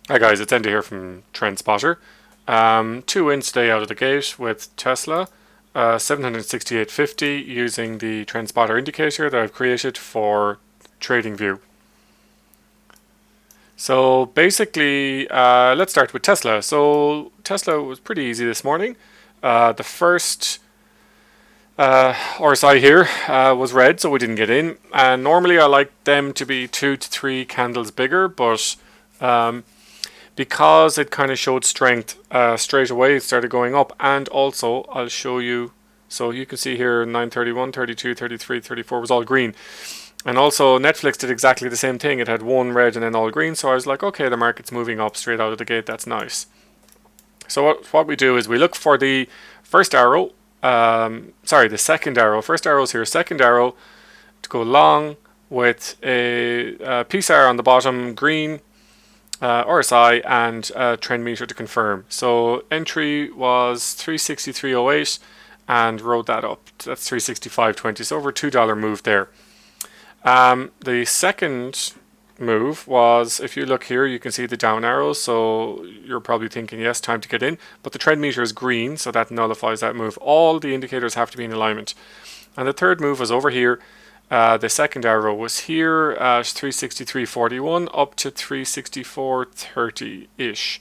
Hi guys, it's Enda here from TrendSpotter. Two wins today out of the gate with Tesla, 768.50 using the TrendSpotter indicator that I've created for TradingView. So basically, let's start with Tesla. So Tesla was pretty easy this morning. The first RSI here was red, so we didn't get in. And normally I like them to be 2 to 3 candles bigger, but because it kind of showed strength straight away, it started going up. And also, I'll show you. So you can see here 931, 32, 33, 34 was all green. And also Netflix did exactly the same thing. It had one red and then all green. So I was like, okay, the market's moving up straight out of the gate. That's nice. So what we do is we look for the first arrow. The second arrow. First arrow is here. Second arrow to go long with a Psar on the bottom, green. RSI and trend meter to confirm. So entry was 363.08 and rode that up. That's 365.20. So over $2 move there. The second move was, if you look here, you can see the down arrows. So you're probably thinking, yes, time to get in. But the trend meter is green, so that nullifies that move. All the indicators have to be in alignment. And the third move was over here. The second arrow was here at 363.41 up to 364.30-ish.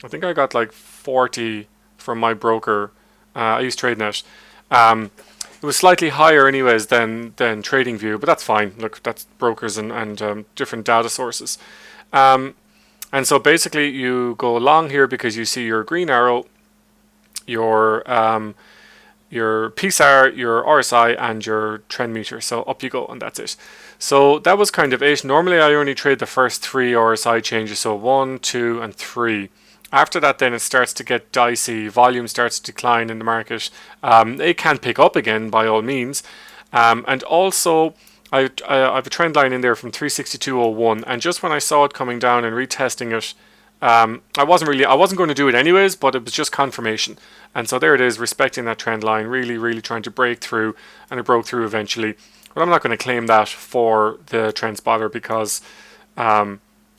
I think I got like 40 from my broker. I use Tradenet. It was slightly higher anyways than TradingView, but that's fine. Look, that's brokers and different data sources. And so basically you go along here because you see your green arrow, your Psar, your RSI, and your trend meter. So up you go, and that's it. So that was kind of it. Normally I only trade the first 3 RSI changes, so 1, 2, and 3. After that, then it starts to get dicey. Volume starts to decline in the market. It can pick up again by all means. And also, I have a trend line in there from 362.01, and just when I saw it coming down and retesting it, I wasn't going to do it anyways, but it was just confirmation. And so there it is, respecting that trend line, really trying to break through, and it broke through eventually. But I'm not going to claim that for the TrendSpotter because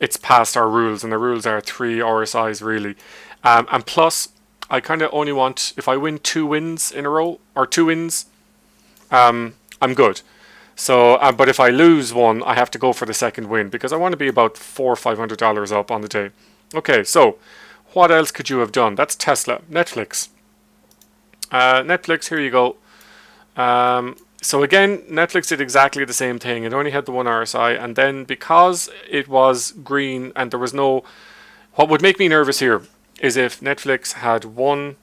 it's past our rules, and the rules are 3 RSIs really. And plus, I kind of only want, if I win 2 wins in a row, or 2 wins, I'm good. So, but if I lose one, I have to go for the second win because I want to be about $400 or $500 up on the day. Okay, so what else could you have done? That's Tesla. Netflix. Netflix, here you go. So again, Netflix did exactly the same thing. It only had the one RSI, and then because it was green and there was no... What would make me nervous here is if Netflix had one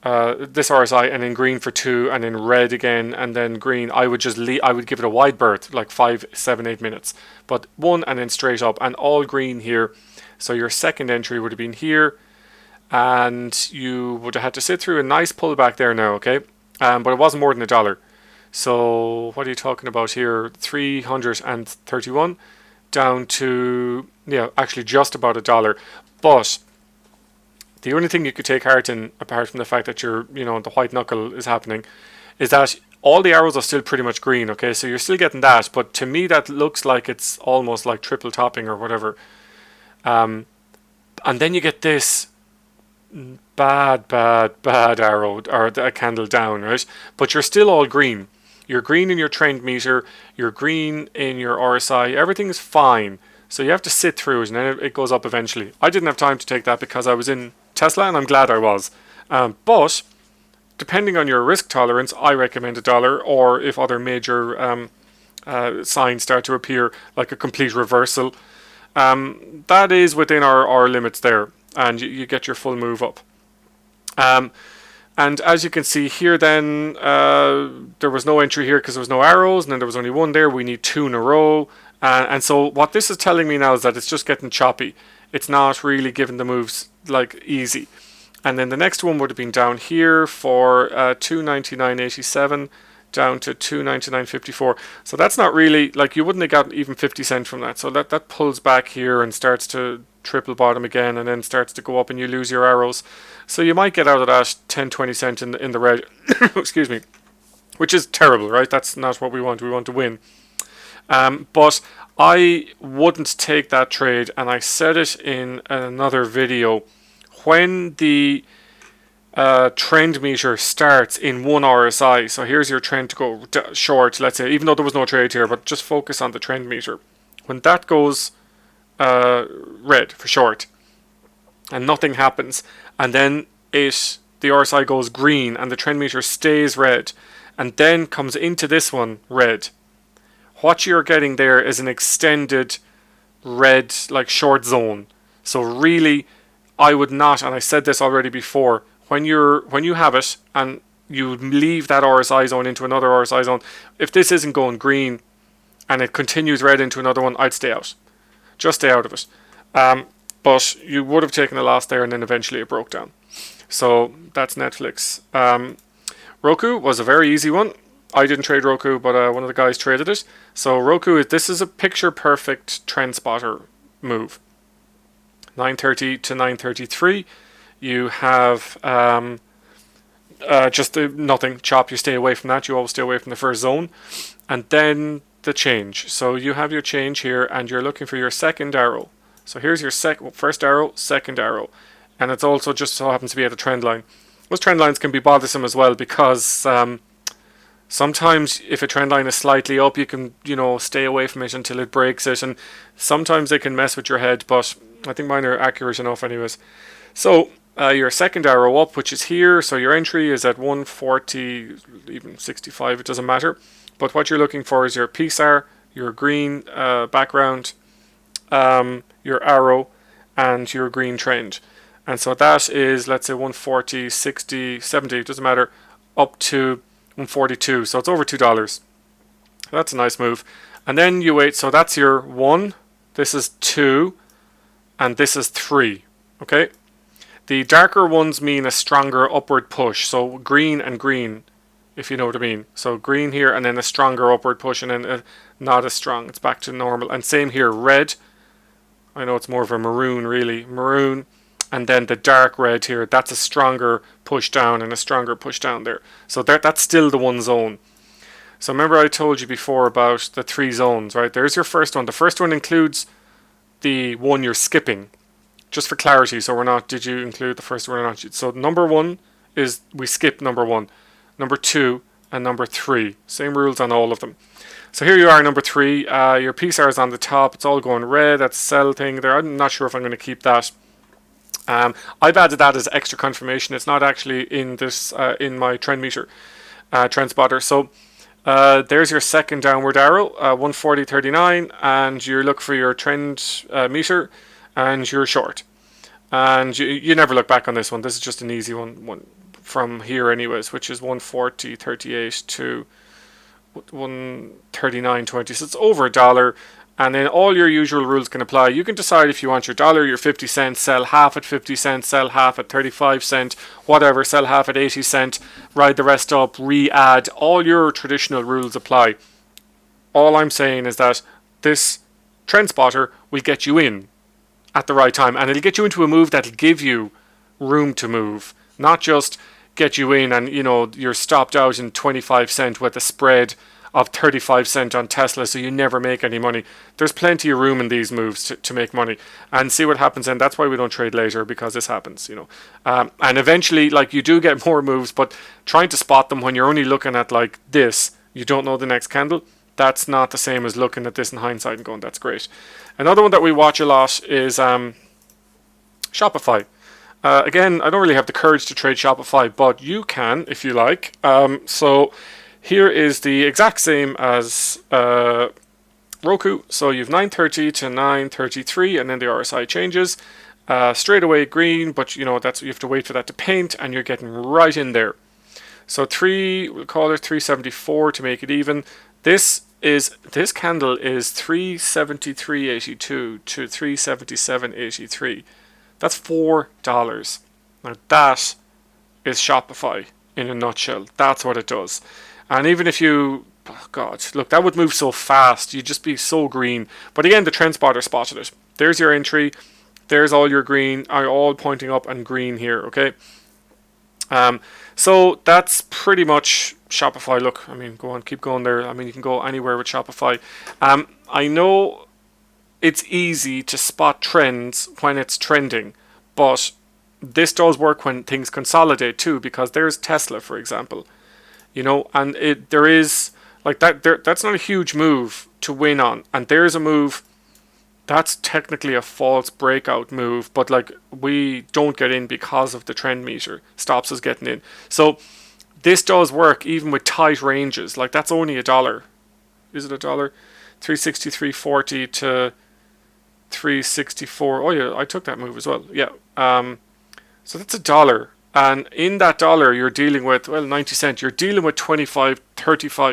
this RSI and then green for 2 and then red again and then green. I would just I would give it a wide berth, like 5, 7, 8 minutes. But 1 and then straight up and all green here. So your second entry would have been here, and you would have had to sit through a nice pullback there now, okay? But it wasn't more than $1. So what are you talking about here? 331 down to, yeah, actually just about $1. But the only thing you could take heart in, apart from the fact that the white knuckle is happening, is that all the arrows are still pretty much green, okay? So you're still getting that, but to me that looks like it's almost like triple topping or whatever. And then you get this bad arrow, or a candle down, right? But you're still all green. You're green in your trend meter, you're green in your RSI, everything's fine. So you have to sit through it, and then it goes up eventually. I didn't have time to take that because I was in Tesla, and I'm glad I was. But depending on your risk tolerance, I recommend $1, or if other major signs start to appear, like a complete reversal, that is within our limits there, and you get your full move up. And as you can see here then, there was no entry here because there was no arrows, and then there was only one there. We need 2 in a row. And so what this is telling me now is that it's just getting choppy. It's not really giving the moves like easy. And then the next one would have been down here for 299.87 down to 299.54. So that's not really, like, you wouldn't have gotten even 50 cents from that. So that pulls back here and starts to triple bottom again, and then starts to go up, and you lose your arrows. So you might get out of that 10-20 cent in the red. Excuse me. Which is terrible, right? That's not what we want. We want to win. But I wouldn't take that trade, and I said it in another video. When the trend meter starts in one RSI, so here's your trend to go short, let's say, even though there was no trade here, but just focus on the trend meter. When that goes red for short and nothing happens, and then the RSI goes green and the trend meter stays red and then comes into this one red, what you're getting there is an extended red, like, short zone. So really, I would not, and I said this already before, when you have it and you leave that RSI zone into another RSI zone, if this isn't going green and it continues red into another one, I'd stay out. Just stay out of it. But you would have taken a loss there, and then eventually it broke down. So that's Netflix. Roku was a very easy one. I didn't trade Roku, but one of the guys traded it. So Roku, this is a picture perfect TrendSpotter move. 930 to 933. You have just nothing. Chop, you stay away from that. You always stay away from the first zone. And then the change. So you have your change here, and you're looking for your second arrow. So here's your first arrow, second arrow. And it's also just so happens to be at a trend line. Those trend lines can be bothersome as well, because sometimes if a trend line is slightly up, you can, stay away from it until it breaks it. And sometimes they can mess with your head, but I think mine are accurate enough anyways. So your second arrow up, which is here, so your entry is at 140, even 65, it doesn't matter. But what you're looking for is your Psar, your green background, your arrow, and your green trend. And so that is, let's say, 140, 60, 70, it doesn't matter, up to 142. So it's over $2. That's a nice move. And then you wait. So that's your 1, this is 2, and this is 3. Okay? The darker ones mean a stronger upward push. So green and green, if you know what I mean. So green here, and then a stronger upward push, and then not as strong. It's back to normal. And same here, red. I know it's more of a maroon, really. Maroon. And then the dark red here, that's a stronger push down and a stronger push down there. So that's still the one zone. So remember I told you before about the 3 zones, right? There's your first one. The first one includes the one you're skipping. Just for clarity, so we're not, did you include the first one or not? So number 1 is, we skip number 1. Number 2 and number 3. Same rules on all of them. So here you are, number 3. Your Psar is on the top. It's all going red. That's sell thing there. I'm not sure if I'm going to keep that. I've added that as extra confirmation. It's not actually in this in my trend meter, TrendSpotter. So there's your second downward arrow, 140.39, and you look for your trend meter, and you're short. And you never look back on this one. This is just an easy one from here, anyways, which is 140.38 to 139.20. So it's over $1. And then all your usual rules can apply. You can decide if you want your $1, your 50 cents, sell half at 50 cents, sell half at 35 cents, whatever, sell half at 80 cents, ride the rest up, re-add. All your traditional rules apply. All I'm saying is that this TrendSpotter will get you in at the right time, and it'll get you into a move that'll give you room to move, not just get you in and you're stopped out in 25 cents with a spread of 35 cents on Tesla, so you never make any money. There's plenty of room in these moves to make money, and see what happens. And that's why we don't trade later, because this happens, and eventually, like, you do get more moves, but trying to spot them when you're only looking at like this, you don't know the next candle, that's not the same as looking at this in hindsight and going, that's great. Another one that we watch a lot is Shopify. Again, I don't really have the courage to trade Shopify, but you can if you like. So here is the exact same as Roku. So you have 930 to 933, and then the RSI changes. Straight away green, but that's, you have to wait for that to paint, and you're getting right in there. So we'll call it 374 to make it even. This candle is 373.82 to 377.83. That's $4. Now that is Shopify in a nutshell. That's what it does. And even if you, oh God, look, that would move so fast. You'd just be so green. But again, the TrendSpotter spotted it. There's your entry. There's all your green, are all pointing up and green here, okay? So that's pretty much Shopify, look, I mean, go on, keep going there. I mean, you can go anywhere with Shopify. I know it's easy to spot trends when it's trending, but this does work when things consolidate too, because there's Tesla, for example, and there is like that. That's not a huge move to win on, and there's a move that's technically a false breakout move, but like we don't get in because of the trend meter stops us getting in. So this does work even with tight ranges. Like that's only $1. Is it $1? 363.40 to 364. Oh yeah, I took that move as well. Yeah. So that's $1. And in that dollar, you're dealing with, 90 cents. You're dealing with 35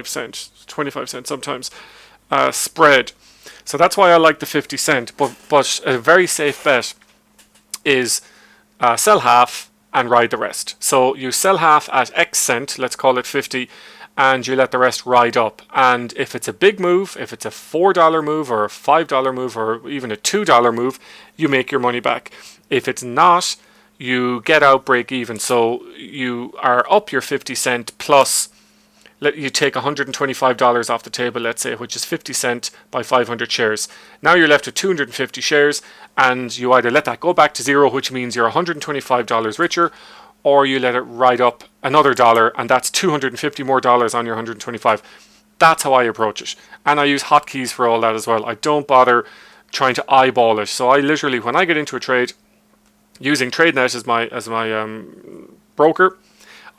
cents, 25 cents sometimes spread. So that's why I like the 50 cent. But a very safe bet is sell half and ride the rest. So you sell half at X cent, let's call it 50, and you let the rest ride up. And if it's a big move, if it's a $4 move or a $5 move or even a $2 move, you make your money back. If it's not, you get out break even. So you are up your 50 cent plus you take $125 off the table, let's say, which is 50 cent by 500 shares. Now you're left with 250 shares, and you either let that go back to zero, which means you're $125 richer, or you let it ride up another dollar, and that's $250 more on your 125. That's how I approach it. And I use hotkeys for all that as well. I don't bother trying to eyeball it. So I literally, when I get into a trade, using Tradenet as my broker,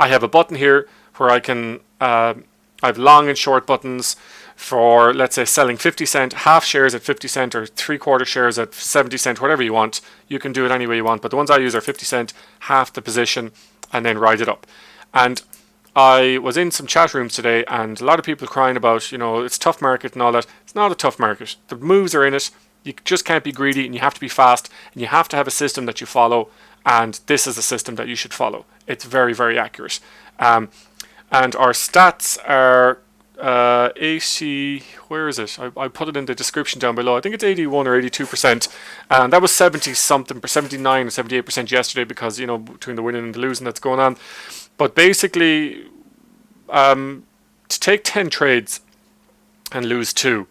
I have a button here where I can I have long and short buttons for, let's say, selling 50 cent, half shares at 50 cent or 3/4 shares at 70 cent, whatever you want. You can do it any way you want, but the ones I use are 50 cent, half the position, and then ride it up. And I was in some chat rooms today, and a lot of people crying about, it's tough market and all that. It's not a tough market. The moves are in it. You just can't be greedy, and you have to be fast, and you have to have a system that you follow, and this is a system that you should follow. It's very, very accurate. And our stats are 80, where is it? I put it in the description down below. I think it's 81 or 82%. And that was 70 something, 79 or 78% yesterday because, between the winning and the losing that's going on. But basically, to take 10 trades and lose 2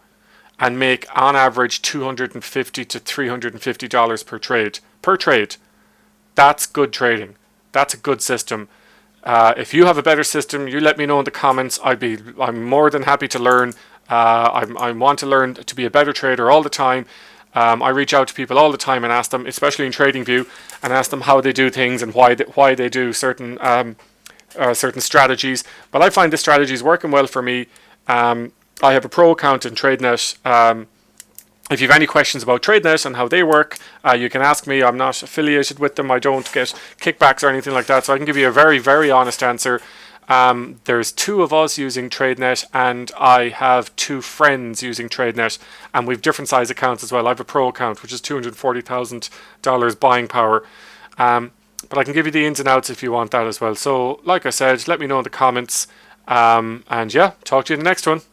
and make on average $250 to $350 per trade, that's good trading. That's a good system. If you have a better system, you let me know in the comments. I'm more than happy to learn. I want to learn to be a better trader all the time. I reach out to people all the time and ask them, especially in TradingView, and ask them how they do things and why they do certain strategies. But I find this strategy is working well for me. I have a pro account in Tradenet. If you have any questions about Tradenet and how they work, you can ask me. I'm not affiliated with them. I don't get kickbacks or anything like that, so I can give you a very, very honest answer. There's 2 of us using Tradenet, and I have 2 friends using Tradenet, and we've different size accounts as well. I have a pro account, which is $240,000 buying power. But I can give you the ins and outs if you want that as well. So, like I said, let me know in the comments. And yeah, talk to you in the next one.